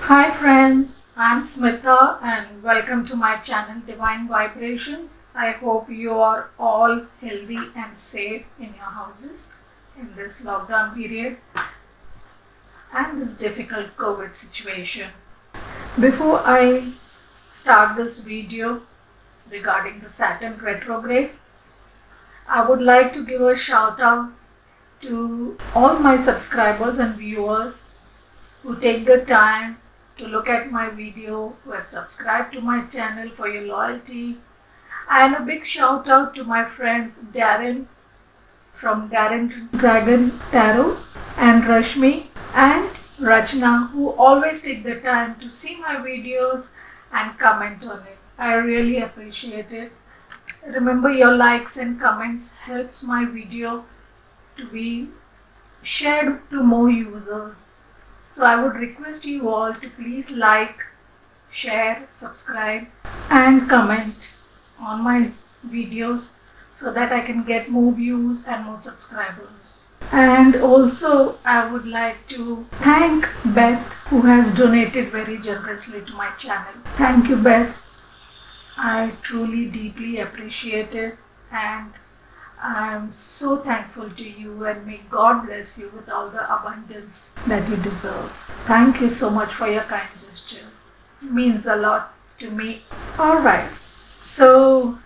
Hi friends, I'm Smita and welcome to my channel Divine Vibrations. I hope you are all healthy and safe in your houses in this lockdown period and this difficult COVID situation. Before I start this video regarding the Saturn retrograde, I would like to give a shout out to all my subscribers and viewers who take the time to look at my video, who have subscribed to my channel, for your loyalty. And a big shout out to my friends Darren from Darren Dragon Tarot and Rashmi and Rachna, who always take the time to see my videos and comment on it. I really appreciate it. Remember, your likes and comments helps my video to be shared to more users. So I would request you all to please like, share, subscribe and comment on my videos so that I can get more views and more subscribers. And also I would like to thank Beth, who has donated very generously to my channel. Thank you, Beth. I truly deeply appreciate it and I'm so thankful to you and may God bless you with all the abundance that you deserve. Thank you so much for your kind gesture. It means a lot to me. Alright, so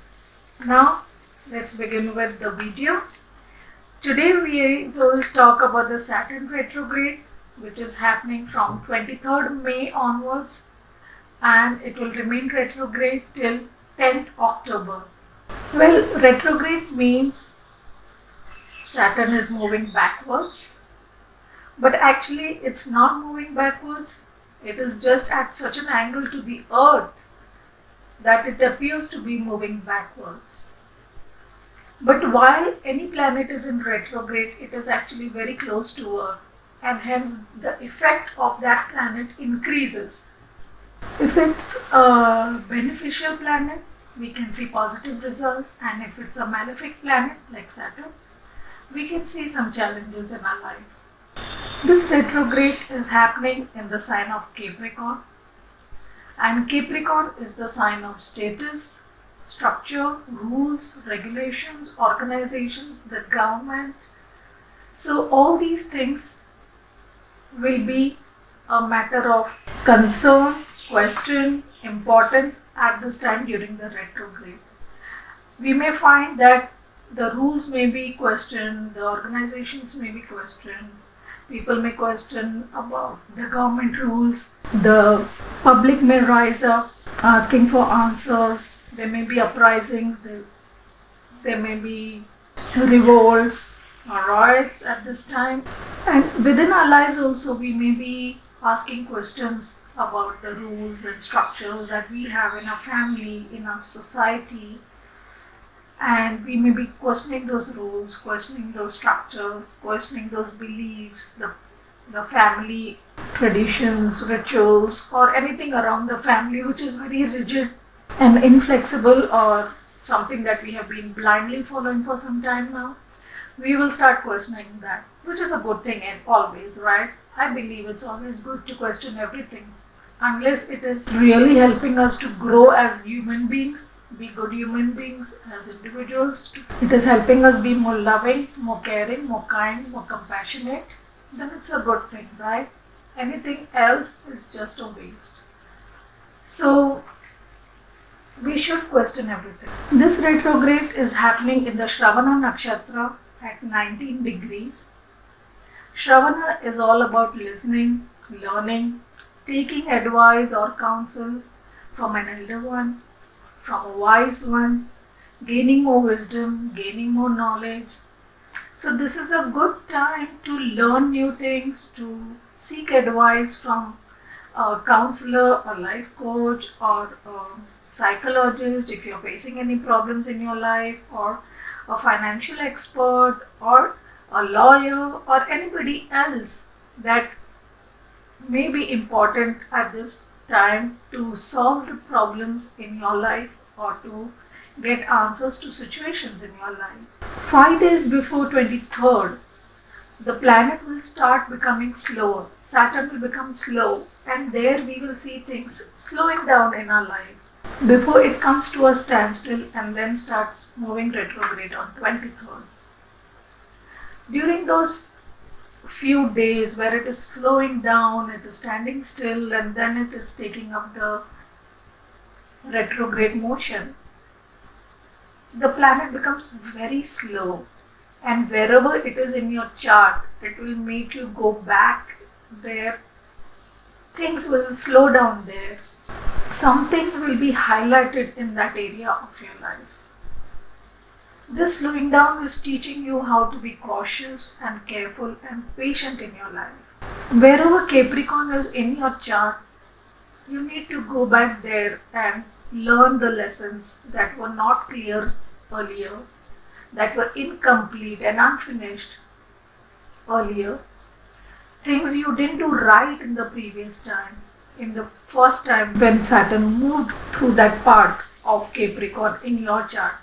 now let's begin with the video. Today we will talk about the Saturn retrograde, which is happening from 23rd May onwards and it will remain retrograde till 10th October. Well, retrograde means Saturn is moving backwards, but actually it's not moving backwards. It is just at such an angle to the Earth that it appears to be moving backwards. But while any planet is in retrograde, it is actually very close to Earth, and hence the effect of that planet increases. If it's a beneficial planet, we can see positive results, and if it's a malefic planet like Saturn, we can see some challenges in our life. This retrograde is happening in the sign of Capricorn, and Capricorn is the sign of status, structure, rules, regulations, organizations, the government. So all these things will be a matter of concern, question, importance at this time during the retrograde. We may find that the rules may be questioned, the organizations may be questioned, people may question about the government rules, the public may rise up asking for answers, there may be uprisings, there may be revolts or riots at this time. And within our lives also we may be asking questions about the rules and structures that we have in our family, in our society, and we may be questioning those rules, questioning those structures, questioning those beliefs, the family traditions, rituals, or anything around the family which is very rigid and inflexible, or something that we have been blindly following for some time now. We will start questioning that, which is a good thing and always, right? I believe it's always good to question everything, unless it is really helping us to grow as human beings, be good human beings as individuals. It is helping us be more loving, more caring, more kind, more compassionate, then it's a good thing, right? Anything else is just a waste. So we should question everything. This retrograde is happening in the Shravana Nakshatra at 19 degrees. Shravana is all about listening, learning, taking advice or counsel from an elder one, from a wise one, gaining more wisdom, gaining more knowledge. So this is a good time to learn new things, to seek advice from a counselor, a life coach, or a psychologist if you're facing any problems in your life, or a financial expert, or a lawyer, or anybody else that may be important at this time to solve the problems in your life or to get answers to situations in your life. 5 days before 23rd, the planet will start becoming slower. Saturn will become slow and there we will see things slowing down in our lives before it comes to a standstill and then starts moving retrograde on 23rd. During those few days where it is slowing down, it is standing still, and then it is taking up the retrograde motion, the planet becomes very slow, and wherever it is in your chart, it will make you go back there. Things will slow down there. Something will be highlighted in that area of your life. This slowing down is teaching you how to be cautious and careful and patient in your life. Wherever Capricorn is in your chart, you need to go back there and learn the lessons that were not clear earlier, that were incomplete and unfinished earlier. Things you didn't do right in the previous time, in the first time when Saturn moved through that part of Capricorn in your chart.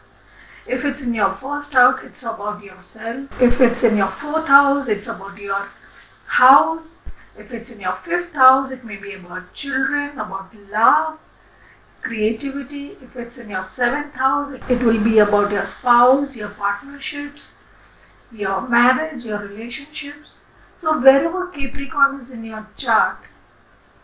If it's in your first house, it's about yourself. If it's in your fourth house, it's about your house. If it's in your fifth house, it may be about children, about love, creativity. If it's in your seventh house, it will be about your spouse, your partnerships, your marriage, your relationships. So wherever Capricorn is in your chart,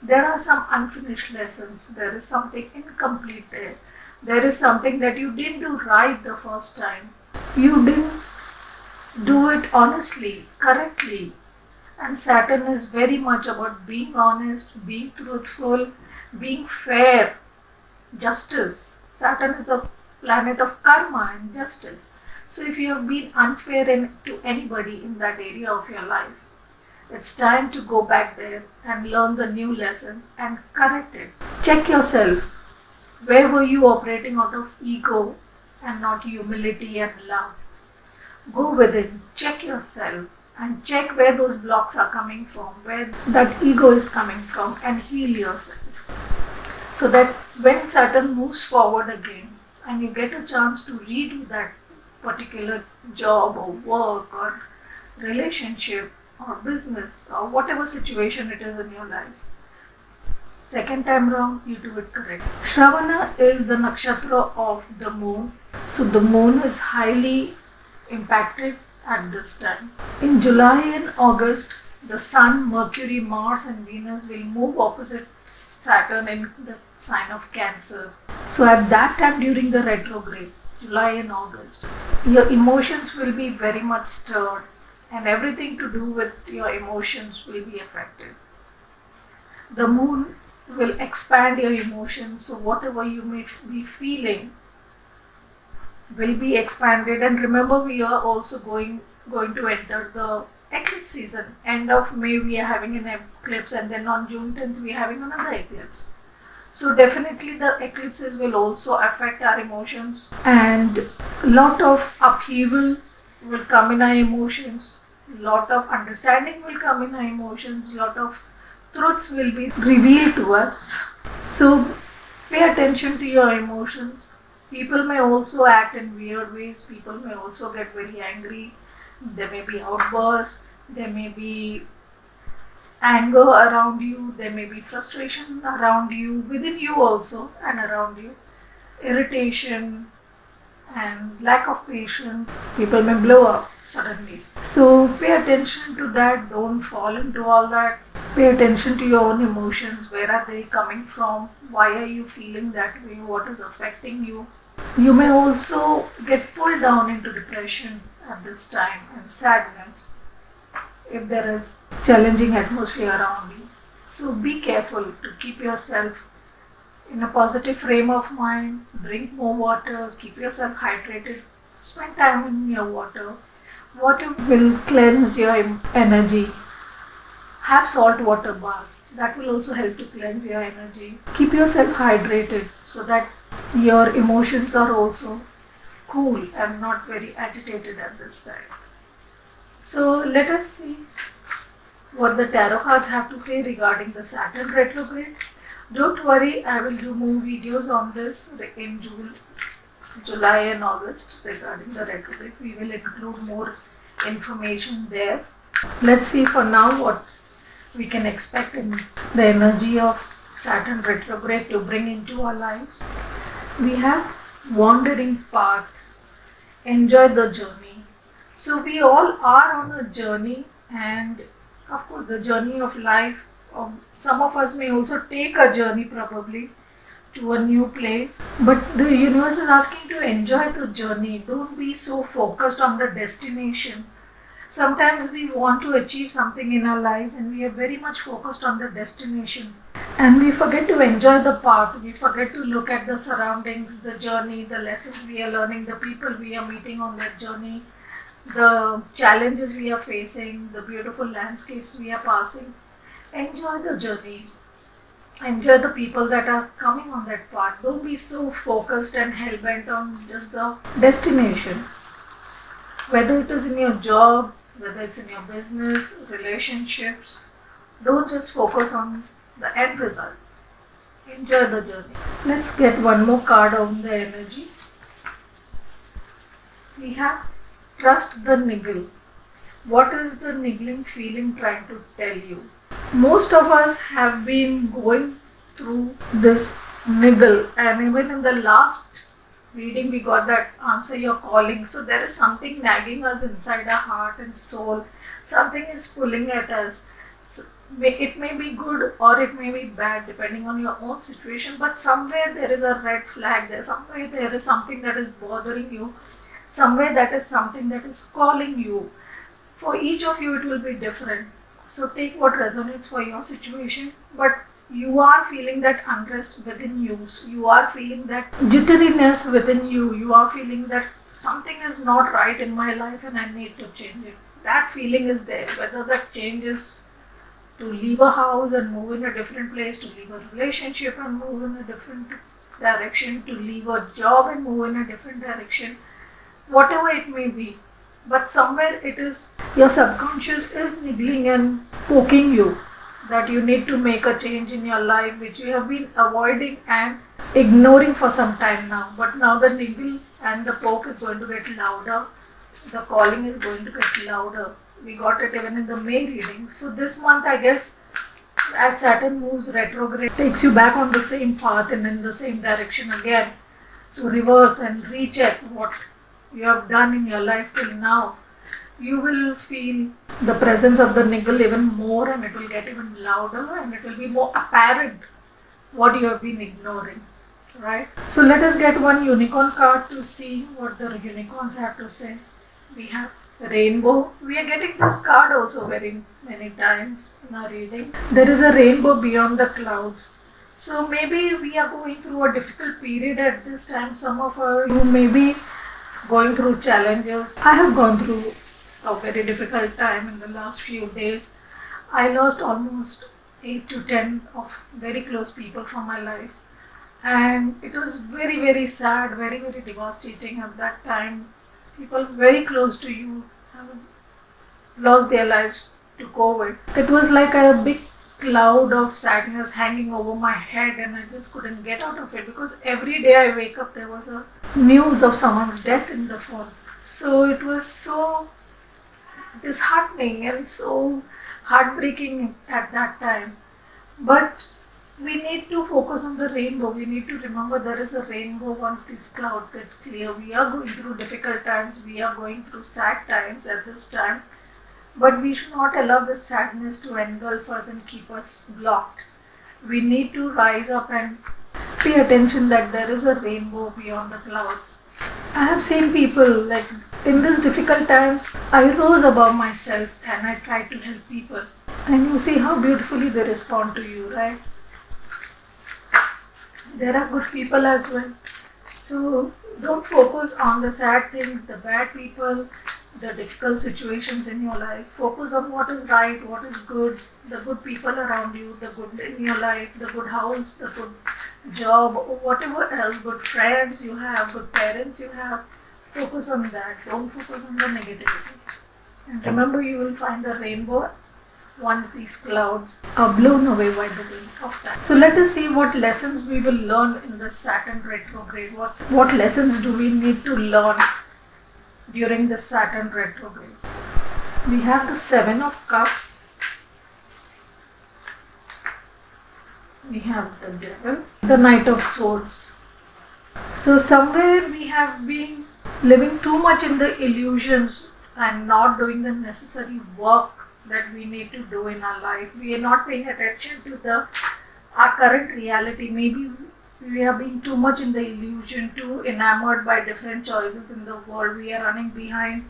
there are some unfinished lessons. There is something incomplete there. There is something that you didn't do right the first time. You didn't do it honestly, correctly. And Saturn is very much about being honest, being truthful, being fair, justice. Saturn is the planet of karma and justice. So if you have been unfair to anybody in that area of your life, it's time to go back there and learn the new lessons and correct it. Check yourself. Where were you operating out of ego and not humility and love? Go within, check yourself and check where those blocks are coming from, where that ego is coming from, and heal yourself. So that when Saturn moves forward again and you get a chance to redo that particular job or work or relationship or business or whatever situation it is in your life, second time round, you do it correct. Shravana is the nakshatra of the moon. So the moon is highly impacted at this time. In July and August, the Sun, Mercury, Mars and Venus will move opposite Saturn in the sign of Cancer. So at that time during the retrograde, July and August, your emotions will be very much stirred and everything to do with your emotions will be affected. The moon will expand your emotions, so whatever you may be feeling will be expanded. And remember, we are also going to enter the eclipse season. End of May we are having an eclipse, and then on June 10th we are having another eclipse. So definitely the eclipses will also affect our emotions, and a lot of upheaval will come in our emotions, lot of understanding will come in our emotions, lot of truths will be revealed to us. So pay attention to your emotions. People may also act in weird ways. People may also get very angry. There may be outbursts. There may be anger around you. There may be frustration around you, within you also and around you. Irritation and lack of patience. People may blow up suddenly. So pay attention to that. Don't fall into all that. Pay attention to your own emotions. Where are they coming from? Why are you feeling that way? What is affecting you? You may also get pulled down into depression at this time and sadness if there is challenging atmosphere around you. So be careful to keep yourself in a positive frame of mind. Drink more water. Keep yourself hydrated. Spend time in your water. Water will cleanse your energy. Have salt water baths. That will also help to cleanse your energy. Keep yourself hydrated so that your emotions are also cool and not very agitated at this time. So let us see what the tarot cards have to say regarding the Saturn retrograde. Don't worry, I will do more videos on this in June, July and August regarding the retrograde. We will include more information there. Let's see for now what we can expect in the energy of Saturn retrograde to bring into our lives. We have wandering path, enjoy the journey. So we all are on a journey, and of course the journey of life, some of us may also take a journey probably to a new place. But the universe is asking to enjoy the journey. Don't be so focused on the destination. Sometimes we want to achieve something in our lives and we are very much focused on the destination. And we forget to enjoy the path. We forget to look at the surroundings, the journey, the lessons we are learning, the people we are meeting on that journey, the challenges we are facing, the beautiful landscapes we are passing. Enjoy the journey. Enjoy the people that are coming on that path. Don't be so focused and hell bent on just the destination. Whether it is in your job, whether it's in your business, relationships, don't just focus on the end result. Enjoy the journey. Let's get one more card on the energy. We have trust the niggle. What is the niggling feeling trying to tell you? Most of us have been going through this niggle, and even in the last reading we got that answer your calling. So there is something nagging us inside our heart and soul. Something is pulling at us. So it may be good or it may be bad depending on your own situation, but somewhere there is a red flag there. Somewhere there is something that is bothering you. Somewhere that is something that is calling you. For each of you it will be different. So take what resonates for your situation, but you are feeling that unrest within you. You are feeling that jitteriness within you. You are feeling that something is not right in my life and I need to change it. That feeling is there. Whether that change is to leave a house and move in a different place, to leave a relationship and move in a different direction, to leave a job and move in a different direction, whatever it may be. But somewhere it is, your subconscious is niggling and poking you that you need to make a change in your life, which you have been avoiding and ignoring for some time now. But now the niggle and the poke is going to get louder. The calling is going to get louder. We got it even in the May reading. So this month, I guess, as Saturn moves retrograde, takes you back on the same path and in the same direction again. So reverse and recheck what you have done in your life till now. You will feel the presence of the niggle even more, and it will get even louder, and it will be more apparent what you have been ignoring, right? So let us get one unicorn card to see what the unicorns have to say. We have rainbow. We are getting this card also very many times in our reading. There is a rainbow beyond the clouds. So maybe we are going through a difficult period at this time. Some of you may be going through challenges. I have gone through a very difficult time in the last few days. I lost almost 8 to 10 of very close people from my life, and it was very, very sad, very, very devastating at that time. People very close to you have lost their lives to COVID. It was like a big cloud of sadness hanging over my head, and I just couldn't get out of it, because every day I wake up there was a news of someone's death in the phone. So it was so disheartening and so heartbreaking at that time. But we need to focus on the rainbow. We need to remember there is a rainbow once these clouds get clear. We are going through difficult times. We are going through sad times at this time. But we should not allow this sadness to engulf us and keep us blocked. We need to rise up and pay attention that there is a rainbow beyond the clouds. I have seen people like in these difficult times, I rose above myself and I tried to help people. And you see how beautifully they respond to you, right? There are good people as well. So don't focus on the sad things, the bad people, the difficult situations in your life. Focus on what is right, what is good, the good people around you, the good in your life, the good house, the good job, or whatever else, good friends you have, good parents you have. Focus on that. Don't focus on the negativity. And remember, you will find the rainbow once these clouds are blown away by the wind of time. So let us see what lessons we will learn in the Saturn retrograde. What lessons do we need to learn during the Saturn retrograde? We have the Seven of Cups, we have the devil, the Knight of Swords. So somewhere we have been living too much in the illusions and not doing the necessary work that we need to do in our life. We are not paying attention to the our current reality. Maybe we are being too much in the illusion, too enamored by different choices in the world. We are running behind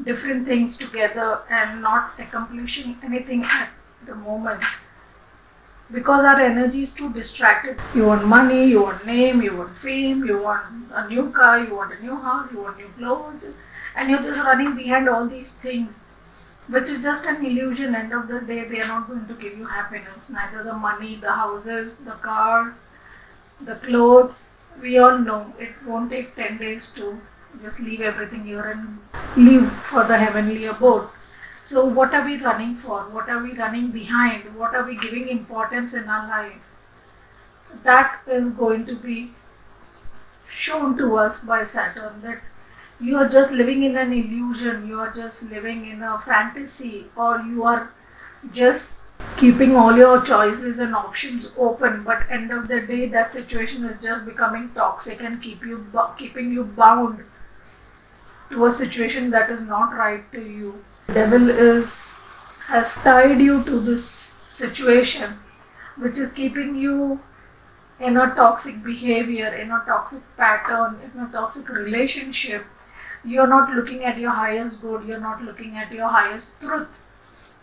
different things together and not accomplishing anything at the moment because our energy is too distracted. You want money, you want name, you want fame, you want a new car, you want a new house, you want new clothes, and you're just running behind all these things, which is just an illusion. End of the day, they are not going to give you happiness. Neither the money, the houses, the cars, the clothes. We all know it won't take 10 days to just leave everything here and leave for the heavenly abode. So, what are we running for? What are we running behind? What are we giving importance in our life? That is going to be shown to us by Saturn, that you are just living in an illusion, you are just living in a fantasy, or you are just keeping all your choices and options open, but end of the day that situation is just becoming toxic and keeping you bound to a situation that is not right to you. Devil is has tied you to this situation, which is keeping you in a toxic behavior, in a toxic pattern, in a toxic relationship. You're not looking at your highest good, you're not looking at your highest truth.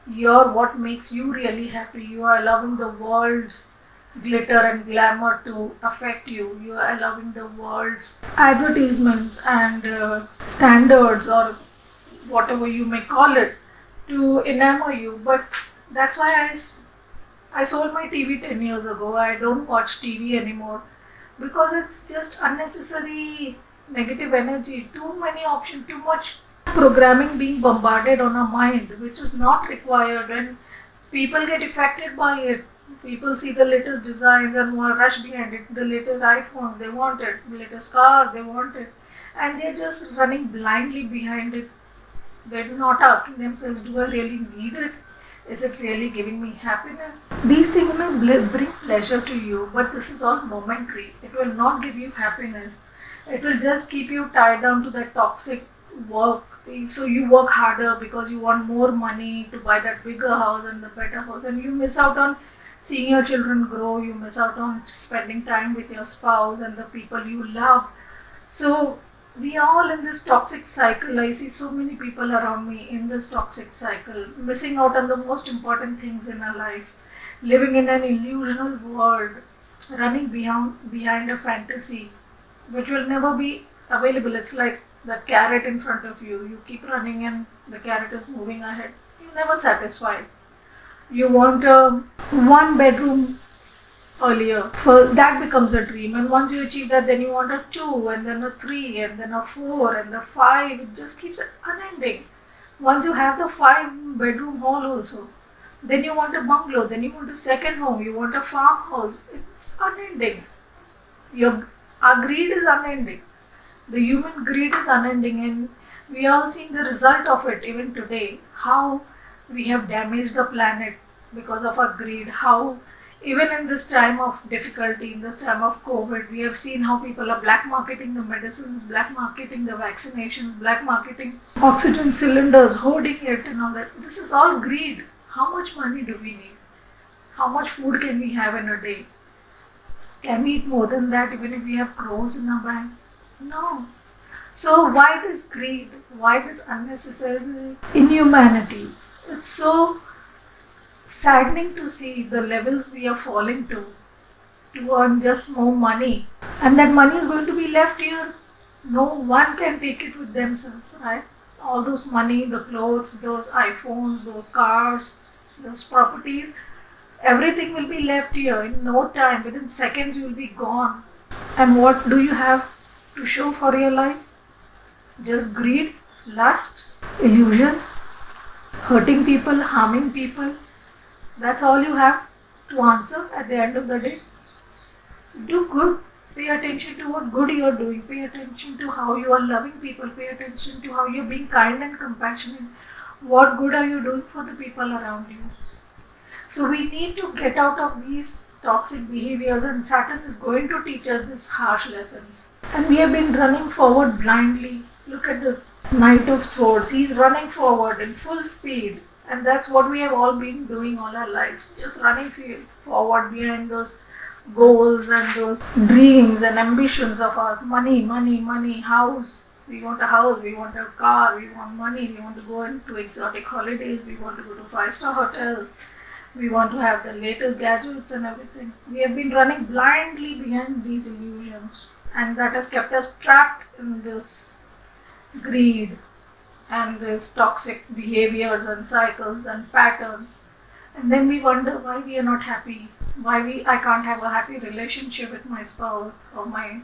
You're what makes you really happy. You are allowing the world's glitter and glamour to affect you. You are allowing the world's advertisements and standards, or whatever you may call it, to enamor you. But that's why I sold my TV 10 years ago. I don't watch TV anymore because it's just unnecessary negative energy, too many options, too much programming being bombarded on our mind, which is not required, and people get affected by it. People see the latest designs and want to rush behind it, the latest iPhones they want it, the latest car they want it, and they're just running blindly behind it. They're not asking themselves, do I really need it? Is it really giving me happiness? These things may bring pleasure to you, but this is all momentary. It will not give you happiness. It will just keep you tied down to that toxic work. So you work harder because you want more money to buy that bigger house and the better house, and you miss out on seeing your children grow. You miss out on spending time with your spouse and the people you love. So we are all in this toxic cycle. I see so many people around me in this toxic cycle, missing out on the most important things in our life, living in an illusional world, running behind a fantasy which will never be available. It's like the carrot in front of you. You keep running and the carrot is moving ahead. You're never satisfied. You want a one bedroom earlier. For that becomes a dream. And once you achieve that, then you want a two, and then a three, and then a four, and the five. It just keeps unending. Once you have the 5 bedroom hall also, then you want a bungalow, then you want a second home, you want a farmhouse. It's unending. Our greed is unending. The human greed is unending, and we are all seeing the result of it even today. How we have damaged the planet because of our greed. How even in this time of difficulty, in this time of COVID, we have seen how people are black marketing the medicines, black marketing the vaccinations, black marketing oxygen cylinders, hoarding it and all that. This is all greed. How much money do we need? How much food can we have in a day? Can we eat more than that even if we have crores in our bank? No. So why this greed? Why this unnecessary inhumanity? It's so saddening to see the levels we are falling to earn just more money. And that money is going to be left here. No one can take it with themselves, right? All those money, the clothes, those iPhones, those cars, those properties, everything will be left here in no time. Within seconds, you will be gone. And what do you have to show for your life? Just greed, lust, illusions, hurting people, harming people. That's all you have to answer at the end of the day. So do good. Pay attention to what good you are doing. Pay attention to how you are loving people. Pay attention to how you are being kind and compassionate. What good are you doing for the people around you? So we need to get out of these toxic behaviors, and Saturn is going to teach us these harsh lessons. And we have been running forward blindly. Look at this Knight of Swords. He's running forward in full speed. And that's what we have all been doing all our lives. Just running forward behind those goals and those dreams and ambitions of ours. Money, money, money, house. We want a house, we want a car, we want money, we want to go into exotic holidays, we want to go to 5-star hotels, we want to have the latest gadgets and everything. We have been running blindly behind these illusions, and that has kept us trapped in this greed and these toxic behaviors and cycles and patterns. And then we wonder why we are not happy, I can't have a happy relationship with my spouse or my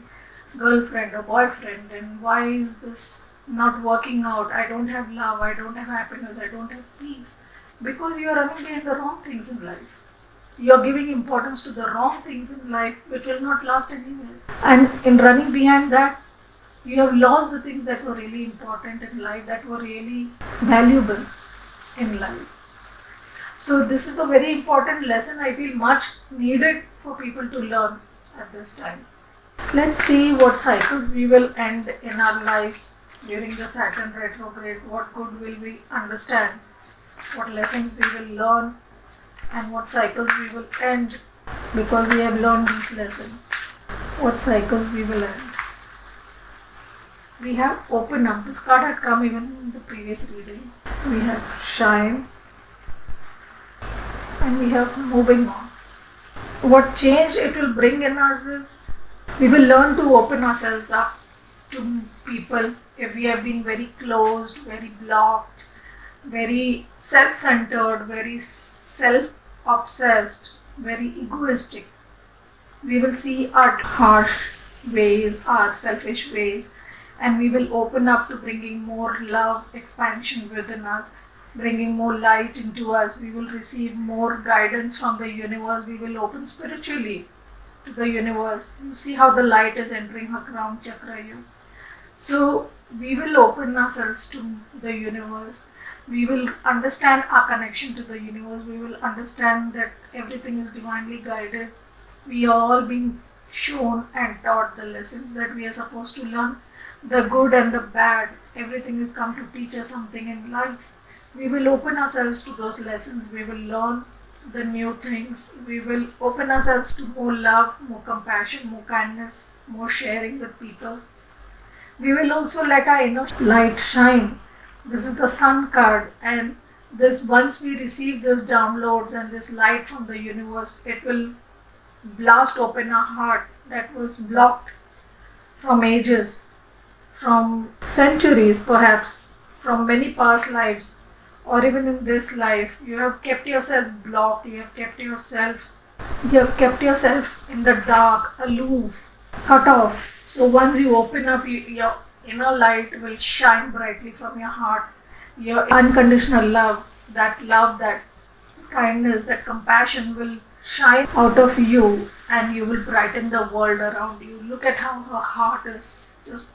girlfriend or boyfriend, and why is this not working out? I don't have love, I don't have happiness, I don't have peace. Because you are running behind the wrong things in life. You are giving importance to the wrong things in life which will not last anywhere. And in running behind that, you have lost the things that were really important in life, that were really valuable in life. So this is a very important lesson I feel much needed for people to learn at this time. Let's see what cycles we will end in our lives during the Saturn retrograde. What good will we understand? What lessons we will learn? And what cycles we will end because we have learned these lessons. What cycles we will end. We have Open Up. This card had come even in the previous reading. We have Shine. And we have Moving On. What change it will bring in us is we will learn to open ourselves up to people. If we have been very closed, very blocked, very self-centered, very self-obsessed, very egoistic, we will see our harsh ways, our selfish ways, and we will open up to bringing more love, expansion within us, bringing more light into us. We will receive more guidance from the universe. We will open spiritually to the universe. You see how the light is entering her crown chakra here. So we will open ourselves to the universe. We will understand our connection to the universe. We will understand that everything is divinely guided. We are all being shown and taught the lessons that we are supposed to learn. The good and the bad. Everything has come to teach us something in life. We will open ourselves to those lessons. We will learn the new things. We will open ourselves to more love, more compassion, more kindness, more sharing with people. We will also let our inner light shine. This is the Sun card, and this once we receive these downloads and this light from the universe, it will blast open our heart that was blocked from ages, from centuries perhaps, from many past lives, or even in this life. You have kept yourself blocked, you have kept yourself in the dark, aloof, cut off. So once you open up, your inner light will shine brightly from your heart. Your unconditional love, that kindness, that compassion will shine out of you, and you will brighten the world around you. Look at how her heart is just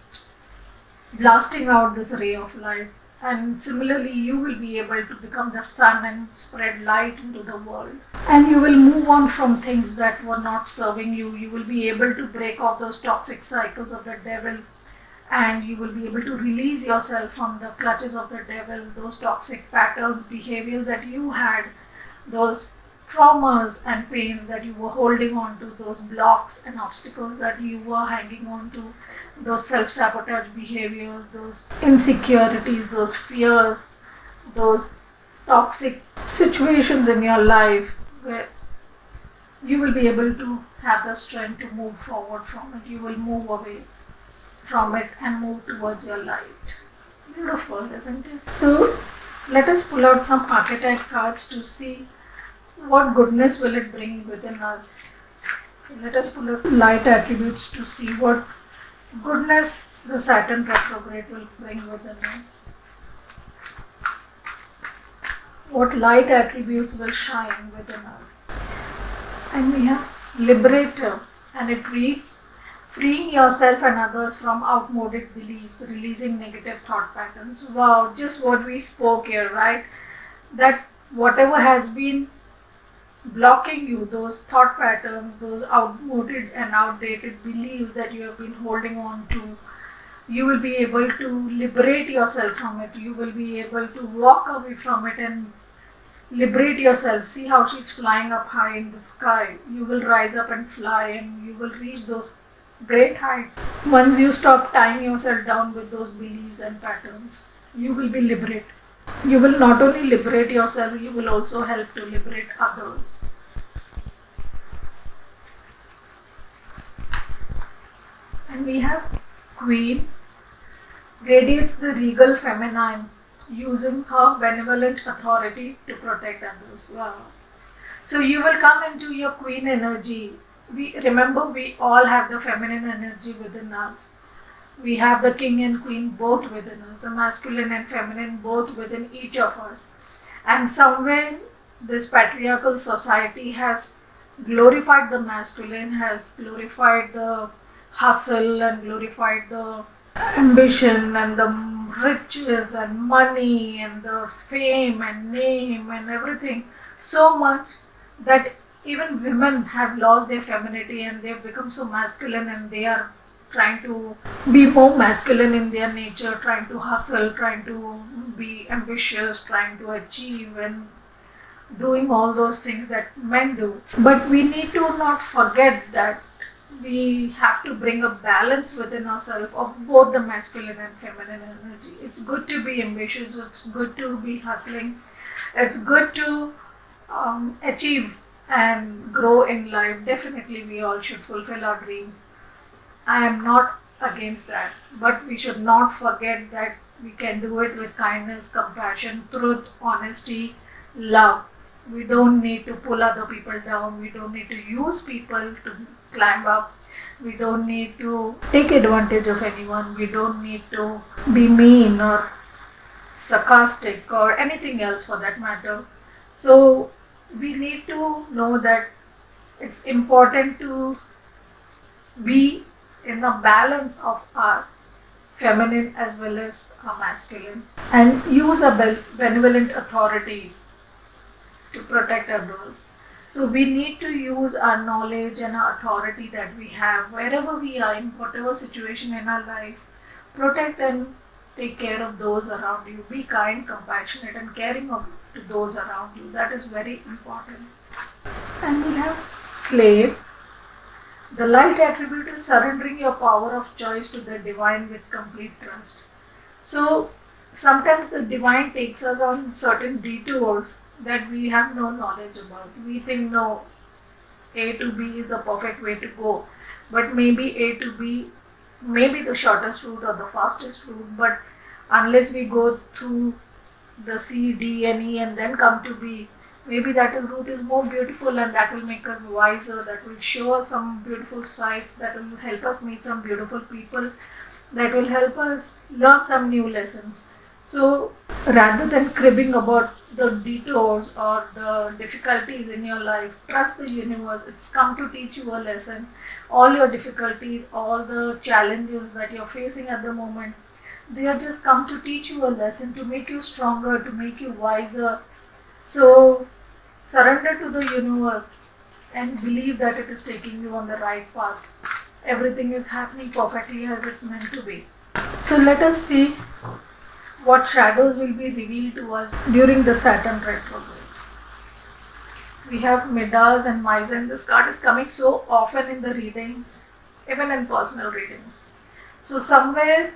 blasting out this ray of light. And similarly, you will be able to become the sun and spread light into the world. And you will move on from things that were not serving you. You will be able to break off those toxic cycles of the devil, and you will be able to release yourself from the clutches of the devil, those toxic patterns, behaviors that you had, those traumas and pains that you were holding on to, those blocks and obstacles that you were hanging on to, those self-sabotage behaviors, those insecurities, those fears, those toxic situations in your life, where you will be able to have the strength to move forward from it. You will move away from it and move towards your light. Beautiful, isn't it? So let us pull out some archetype cards to see what goodness will it bring within us. So let us pull out light attributes to see what goodness the Saturn retrograde will bring within us. What light attributes will shine within us. And we have Liberator, and it reads, freeing yourself and others from outmoded beliefs, releasing negative thought patterns. Wow, just what we spoke here, right? That whatever has been blocking you, those thought patterns, those outmoded and outdated beliefs that you have been holding on to. You will be able to liberate yourself from it. You will be able to walk away from it and liberate yourself. See how she's flying up high in the sky. You will rise up and fly and you will reach those great heights. Once you stop tying yourself down with those beliefs and patterns, you will be liberated. You will not only liberate yourself, you will also help to liberate others. And we have Queen, radiates the regal feminine, using her benevolent authority to protect others. Wow. So you will come into your Queen energy. We all have the feminine energy within us. We have the king and queen both within us, the masculine and feminine both within each of us. And somewhere this patriarchal society has glorified the masculine, has glorified the hustle and glorified the ambition and the riches and money and the fame and name and everything so much that even women have lost their femininity and they've become so masculine and they are trying to be more masculine in their nature, trying to hustle, trying to be ambitious, trying to achieve and doing all those things that men do. But we need to not forget that we have to bring a balance within ourselves of both the masculine and feminine energy. It's good to be ambitious, it's good to be hustling, it's good to achieve and grow in life. Definitely, we all should fulfill our dreams. I am not against that, but we should not forget that we can do it with kindness, compassion, truth, honesty, love. We don't need to pull other people down. We don't need to use people to climb up. We don't need to take advantage of anyone. We don't need to be mean or sarcastic or anything else for that matter. So we need to know that it's important to be in the balance of our feminine as well as our masculine and use a benevolent authority to protect others. So we need to use our knowledge and our authority that we have wherever we are in whatever situation in our life. Protect and take care of those around you. Be kind, compassionate and caring to those around you. That is very important. And we have slave. The light attribute is surrendering your power of choice to the divine with complete trust. So sometimes the divine takes us on certain detours that we have no knowledge about. We think no, A to B is the perfect way to go. But maybe A to B may be the shortest route or the fastest route, but unless we go through the C, D and E and then come to B, maybe that route is more beautiful and that will make us wiser, that will show us some beautiful sights, that will help us meet some beautiful people, that will help us learn some new lessons. So rather than cribbing about the detours or the difficulties in your life, trust the universe. It's come to teach you a lesson. All your difficulties, all the challenges that you're facing at the moment, they are just come to teach you a lesson, to make you stronger, to make you wiser. So surrender to the universe and believe that it is taking you on the right path. Everything is happening perfectly as it's meant to be. So let us see what shadows will be revealed to us during the Saturn retrograde. We have Midas and Miser. This card is coming so often in the readings, even in personal readings. So somewhere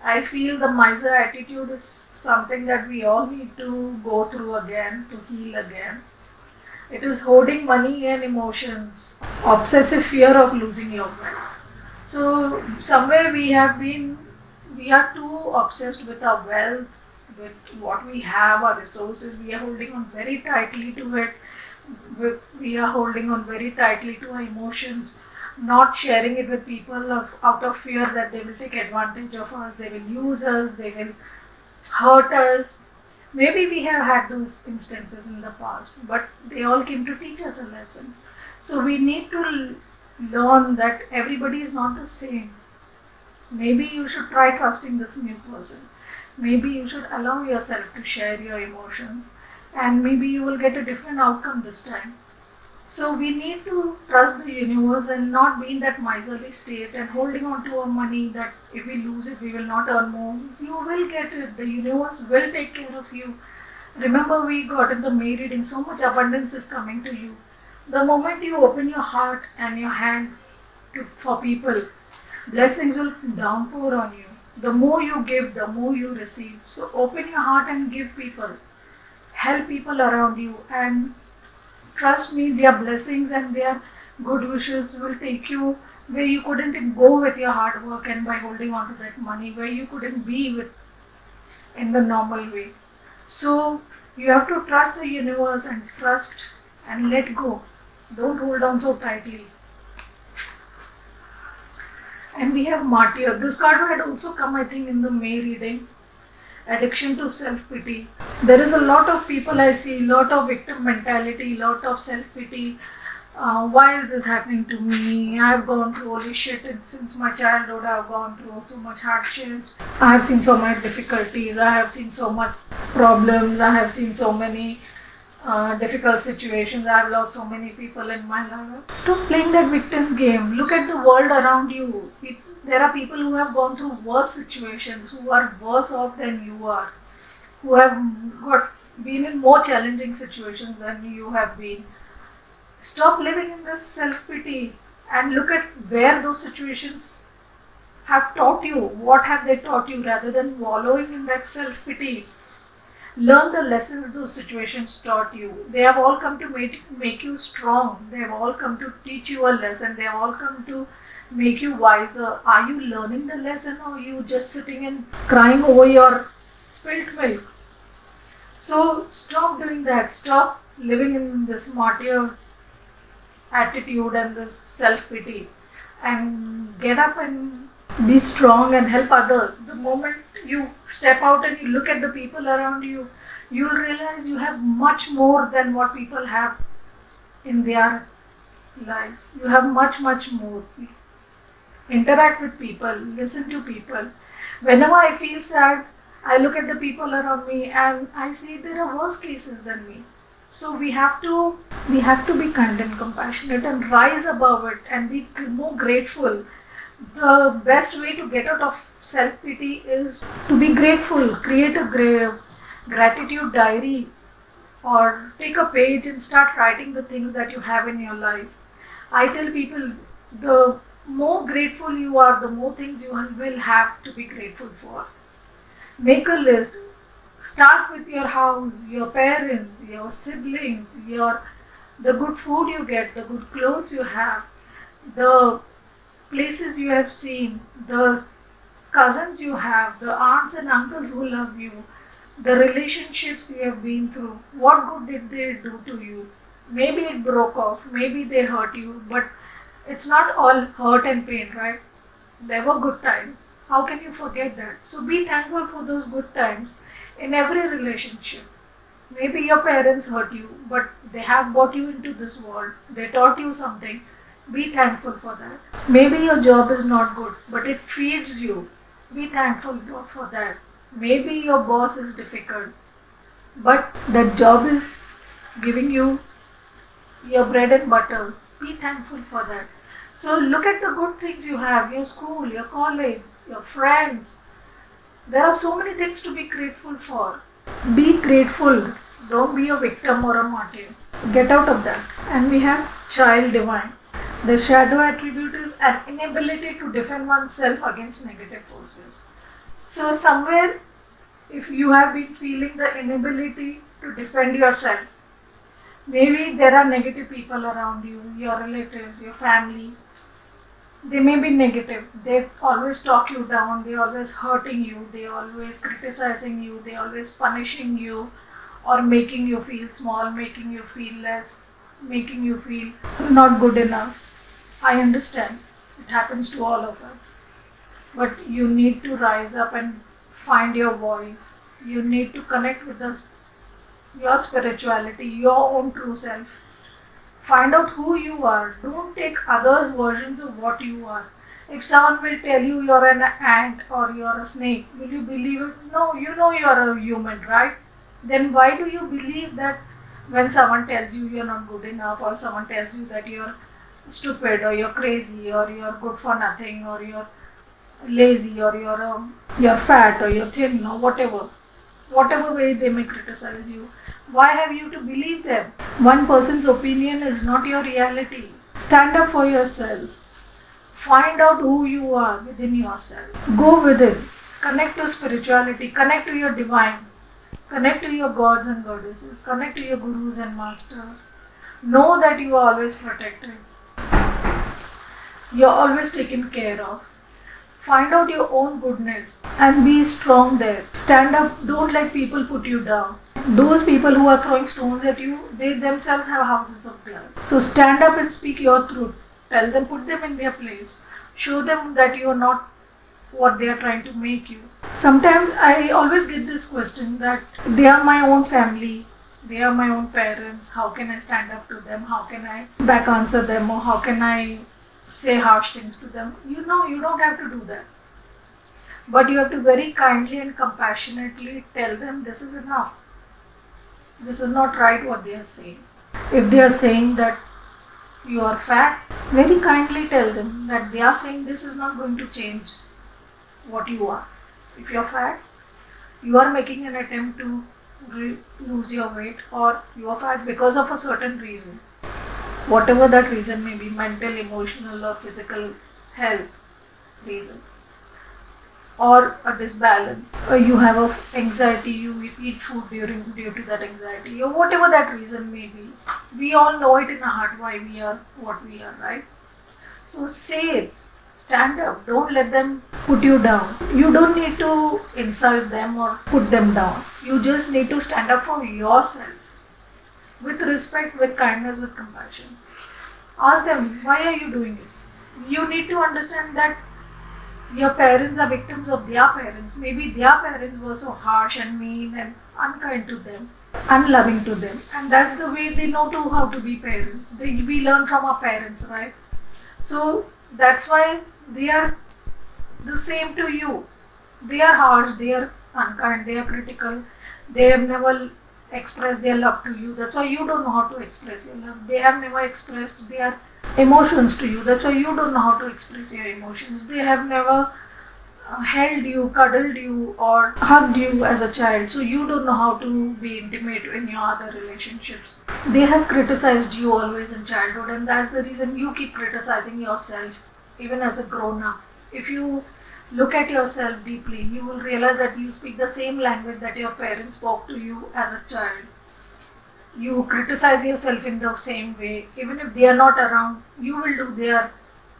I feel the miser attitude is something that we all need to go through again, to heal again. It is hoarding money and emotions, obsessive fear of losing your wealth. So somewhere we are too obsessed with our wealth, with what we have, our resources. We are holding on very tightly to it. We are holding on very tightly to our emotions, not sharing it with people out of fear that they will take advantage of us, they will use us, they will hurt us. Maybe we have had those instances in the past, but they all came to teach us a lesson. So we need to learn that everybody is not the same. Maybe you should try trusting this new person. Maybe you should allow yourself to share your emotions, and maybe you will get a different outcome this time. So we need to trust the universe and not be in that miserly state and holding on to our money that if we lose it we will not earn more. You will get it. The universe will take care of you. Remember, we got in the May reading, so much abundance is coming to you. The moment you open your heart and your hand for people, blessings will downpour on you. The more you give, the more you receive. So open your heart and give people. Help people around you, and trust me, their blessings and their good wishes will take you where you couldn't go with your hard work and by holding on to that money, where you couldn't be with in the normal way. So you have to trust the universe and trust and let go. Don't hold on so tightly. And we have martyr. This card had also come, I think, in the May reading. Addiction to self-pity. There is a lot of people I see, lot of victim mentality, lot of self-pity. Why is this happening to me? I've gone through holy shit, and since my childhood I've gone through so much hardships. I have seen so much difficulties. I have seen so much problems. I have seen so many difficult situations. I have lost so many people in my life. Stop playing that victim game. Look at the world around you. There are people who have gone through worse situations, who are worse off than you are, who have been in more challenging situations than you have been. Stop living in this self-pity and look at where those situations have taught you. What have they taught you rather than wallowing in that self-pity? Learn the lessons those situations taught you. They have all come to make you strong. They have all come to teach you a lesson. They have all come to make you wiser. Are you learning the lesson, or are you just sitting and crying over your spilt milk? So stop doing that. Stop living in this martyr attitude and this self-pity, and get up and be strong and help others. The moment you step out and you look at the people around you, you'll realize you have much more than what people have in their lives. You have much more. Interact with people, listen to people. Whenever I feel sad, I look at the people around me and I see there are worse cases than me. So we have to be kind and compassionate and rise above it and be more grateful. The best way to get out of self-pity is to be grateful. Create a gratitude diary, or take a page and start writing the things that you have in your life. I tell people, the more grateful you are, the more things you will have to be grateful for. Make a list. Start with your house, your parents, your siblings, the good food you get, the good clothes you have, the places you have seen, the cousins you have, the aunts and uncles who love you, the relationships you have been through. What good did they do to you? Maybe it broke off, maybe they hurt you, but it's not all hurt and pain, right? There were good times. How can you forget that? So be thankful for those good times in every relationship. Maybe your parents hurt you, but they have brought you into this world. They taught you something. Be thankful for that. Maybe your job is not good, but it feeds you. Be thankful for that. Maybe your boss is difficult, but that job is giving you your bread and butter. Be thankful for that. So look at the good things you have, your school, your college, your friends. There are so many things to be grateful for. Be grateful. Don't be a victim or a martyr. Get out of that. And we have child divine. The shadow attribute is an inability to defend oneself against negative forces. So somewhere, if you have been feeling the inability to defend yourself, maybe there are negative people around you, your relatives, your family. They may be negative. They always talk you down. They always hurting you. They always criticizing you. They always punishing you, or making you feel small, making you feel less, making you feel not good enough. I understand. It happens to all of us. But you need to rise up and find your voice. You need to connect with your spirituality, your own true self. Find out who you are. Don't take others' versions of what you are. If someone will tell you you're an ant or you're a snake, will you believe it? No, you know you're a human, right? Then why do you believe that When someone tells you you're not good enough, or someone tells you that you're stupid, or you're crazy, or you're good for nothing, or you're lazy, or you're fat, or you're thin, or whatever way they may criticize you, why have you to believe them? One person's opinion is not your reality. Stand up for yourself. Find out who you are within yourself. Go within. Connect to spirituality. Connect to your divine. Connect to your gods and goddesses. Connect to your gurus and masters. Know that you are always protected. You are always taken care of. Find out your own goodness and be strong there. Stand up. Don't let people put you down. Those people who are throwing stones at you, they themselves have houses of glass. So stand up and speak your truth. Tell them, put them in their place. Show them that you are not what they are trying to make you. Sometimes I always get this question that they are my own family, they are my own parents. How can I stand up to them? How can I back answer them? Or how can I say harsh things to them? You know, you don't have to do that. But you have to very kindly and compassionately tell them this is enough. This is not right what they are saying. If they are saying that you are fat, very kindly tell them that they are saying this is not going to change what you are. If you are fat, you are making an attempt to lose your weight, or you are fat because of a certain reason. Whatever that reason may be, mental, emotional, or physical health reason, or a disbalance, or you have anxiety, you eat food due to that anxiety, or whatever that reason may be. We all know it in our heart why we are what we are, right? So say it. Stand up. Don't let them put you down. You don't need to insult them or put them down. You just need to stand up for yourself with respect, with kindness, with compassion. Ask them, why are you doing it? You need to understand that your parents are victims of their parents. Maybe their parents were so harsh and mean and unkind to them, unloving to them. And that's the way they know too how to be parents. We learn from our parents, right? So that's why they are the same to you. They are harsh, they are unkind, they are critical. They have never expressed their love to you. That's why you don't know how to express your love. They have never expressed their emotions to you. That's why you don't know how to express your emotions. They have never held you, cuddled you, or hugged you as a child. So you don't know how to be intimate in your other relationships. They have criticized you always in childhood, and that's the reason you keep criticizing yourself even as a grown up. If you look at yourself deeply, you will realize that you speak the same language that your parents spoke to you as a child. You criticize yourself in the same way. Even if they are not around, you will do their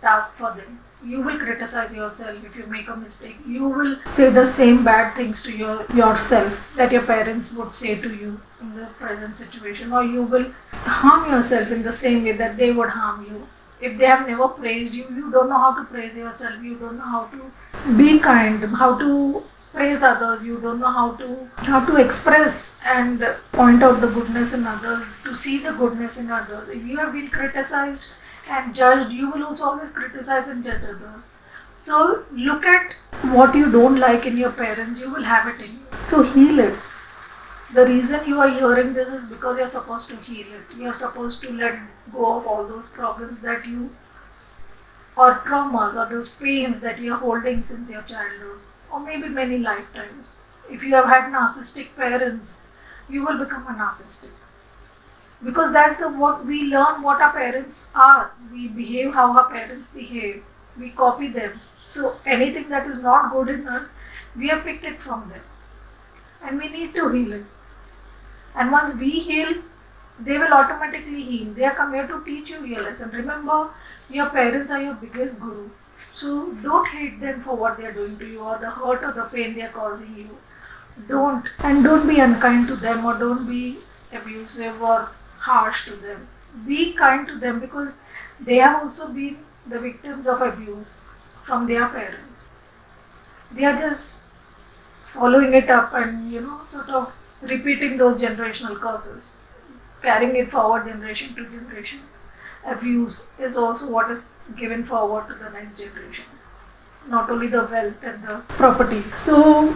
task for them. You will criticize yourself if you make a mistake. You will say the same bad things to yourself that your parents would say to you in the present situation, or you will harm yourself in the same way that they would harm you. If they have never praised you, you don't know how to praise yourself. You don't know how to be kind, how to praise others. You don't know how to express and point out the goodness in others, to see the goodness in others. If you have been criticized and judged, you will also always criticize and judge others. So look at what you don't like in your parents. You will have it in you. So heal it. The reason you are hearing this is because you're supposed to heal it. You're supposed to let go of all those problems that you, or traumas, or those pains that you're holding since your childhood, or maybe many lifetimes. If you have had narcissistic parents, you will become a narcissistic. Because that's what we learn what our parents are. We behave how our parents behave. We copy them. So anything that is not good in us, we have picked it from them. And we need to heal it. And once we heal, they will automatically heal. They are come here to teach you your lesson. Remember, your parents are your biggest guru. So don't hate them for what they are doing to you, or the hurt or the pain they are causing you. Don't. And don't be unkind to them, or don't be abusive or harsh to them. Be kind to them, because they have also been the victims of abuse from their parents. They are just following it up and, sort of repeating those generational causes, carrying it forward generation to generation. Abuse is also what is given forward to the next generation, not only the wealth and the property. So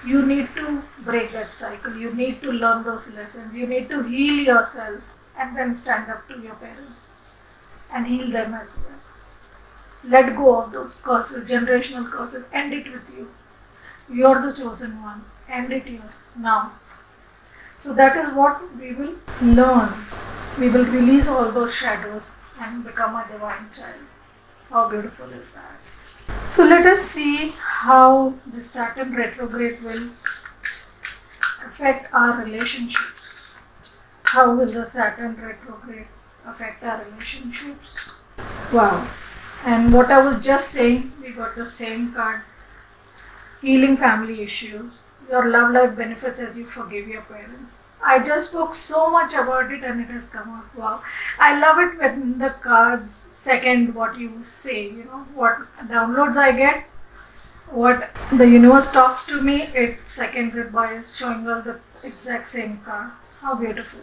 You need to break that cycle. You need to learn those lessons. You need to heal yourself and then stand up to your parents and heal them as well. Let go of those curses, generational curses. End it with you. You're the chosen one. End it here, now. So that is what we will learn. We will release all those shadows and become a divine child. How beautiful is that? So let us see how the Saturn retrograde will affect our relationship. How will the Saturn retrograde affect our relationships? Wow. And what I was just saying, we got the same card. Healing family issues. Your love life benefits as you forgive your parents. I just spoke so much about it and it has come out. Wow. I love it when the cards second what you say, what downloads I get, what the universe talks to me, it seconds it by showing us the exact same card. How beautiful.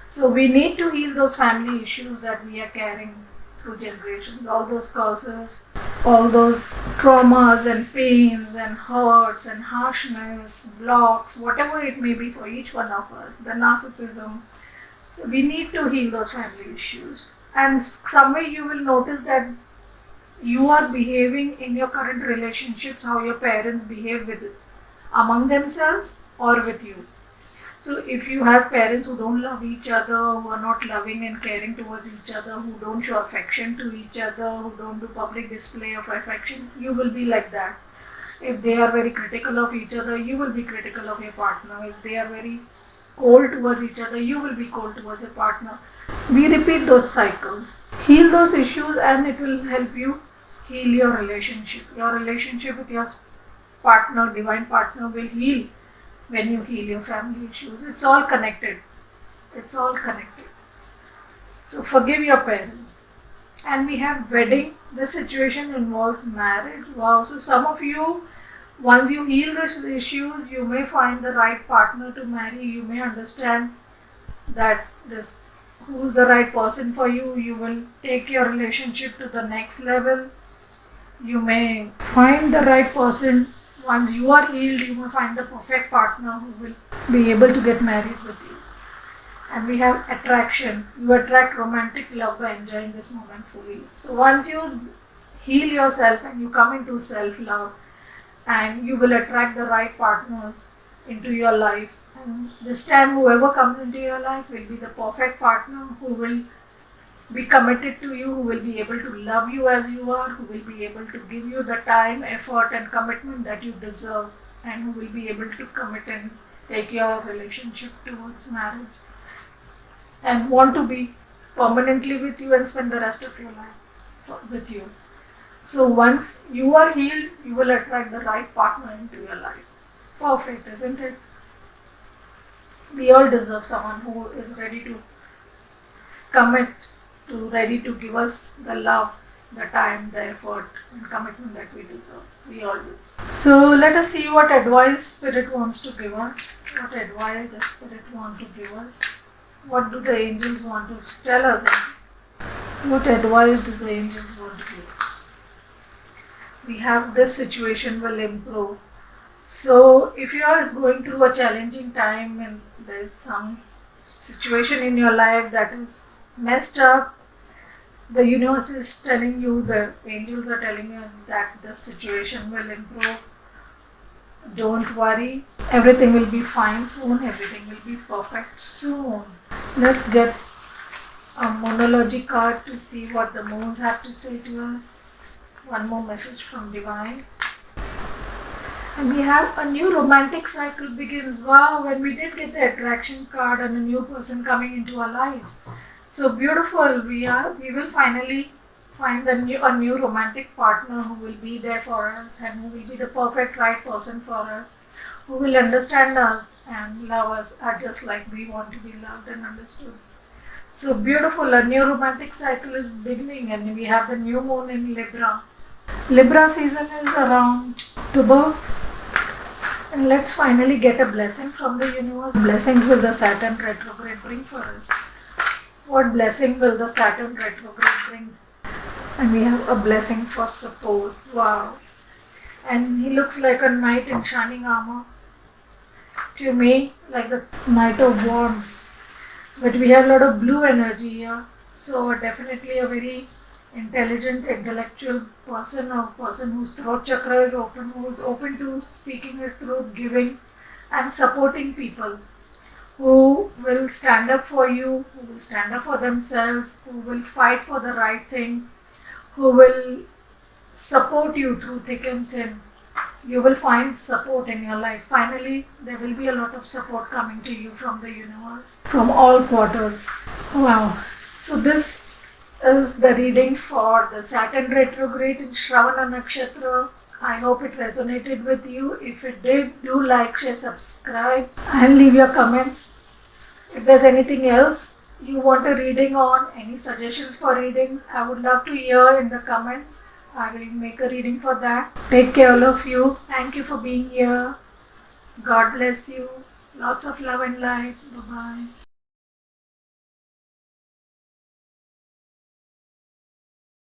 So we need to heal those family issues that we are carrying through generations, all those causes, all those traumas and pains and hurts and harshness, blocks, whatever it may be for each one of us, the narcissism. We need to heal those family issues. And somewhere you will notice that you are behaving in your current relationships how your parents behave with among themselves or with you. So if you have parents who don't love each other, who are not loving and caring towards each other, who don't show affection to each other, who don't do public display of affection, you will be like that. If they are very critical of each other, you will be critical of your partner. If they are very cold towards each other, you will be cold towards your partner. We repeat those cycles. Heal those issues and it will help you heal your relationship. Your relationship with your partner, divine partner, will heal when you heal your family issues. It's all connected. It's all connected. So forgive your parents. And we have wedding. This situation involves marriage. Wow. So some of you, once you heal these issues, you may find the right partner to marry. You may understand that who's the right person for you. You will take your relationship to the next level. You may find the right person. Once you are healed, you will find the perfect partner who will be able to get married with you. And we have attraction. You attract romantic love by enjoying this moment fully. So once you heal yourself and you come into self-love, and you will attract the right partners into your life. And this time, whoever comes into your life will be the perfect partner who will be committed to you, who will be able to love you as you are, who will be able to give you the time, effort and commitment that you deserve, and who will be able to commit and take your relationship towards marriage and want to be permanently with you and spend the rest of your life with you. So once you are healed, you will attract the right partner into your life. Perfect, isn't it? We all deserve someone who is ready to commit, ready to give us the love, the time, the effort and commitment that we deserve. We all do. So let us see what advice Spirit wants to give us. What advice does Spirit want to give us? What do the angels want to tell us? What advice do the angels want to give us? We have this situation will improve. So if you are going through a challenging time and there is some situation in your life that is messed up, the universe is telling you, the angels are telling you that the situation will improve. Don't worry, everything will be fine soon, everything will be perfect soon. Let's get a Moonology card to see what the moons have to say to us. One more message from Divine. And we have a new romantic cycle begins. Wow, when we did get the attraction card and a new person coming into our lives. So beautiful, we will finally find a new romantic partner who will be there for us and who will be the perfect right person for us, who will understand us and love us just like we want to be loved and understood. So beautiful, a new romantic cycle is beginning and we have the new moon in Libra. Libra season is around October. And let's finally get a blessing from the universe. Blessings will the Saturn retrograde bring for us? What blessing will the Saturn retrograde bring? And we have a blessing for support. Wow. and he looks like a knight in shining armor to me, like the Knight of Wands. But we have a lot of blue energy here, so definitely a very intelligent, intellectual person, a person whose throat chakra is open, who is open to speaking his truth, giving and supporting people, who will stand up for you, who will stand up for themselves, who will fight for the right thing, who will support you through thick and thin. You will find support in your life. Finally, there will be a lot of support coming to you from the universe, from all quarters. Wow. So this is the reading for the Saturn retrograde in Shravana Nakshatra. I hope it resonated with you. If it did, do like, share, subscribe and leave your comments. If there's anything else you want a reading on, any suggestions for readings, I would love to hear in the comments. I will make a reading for that. Take care, all of you. Thank you for being here. God bless you. Lots of love and light. Bye bye.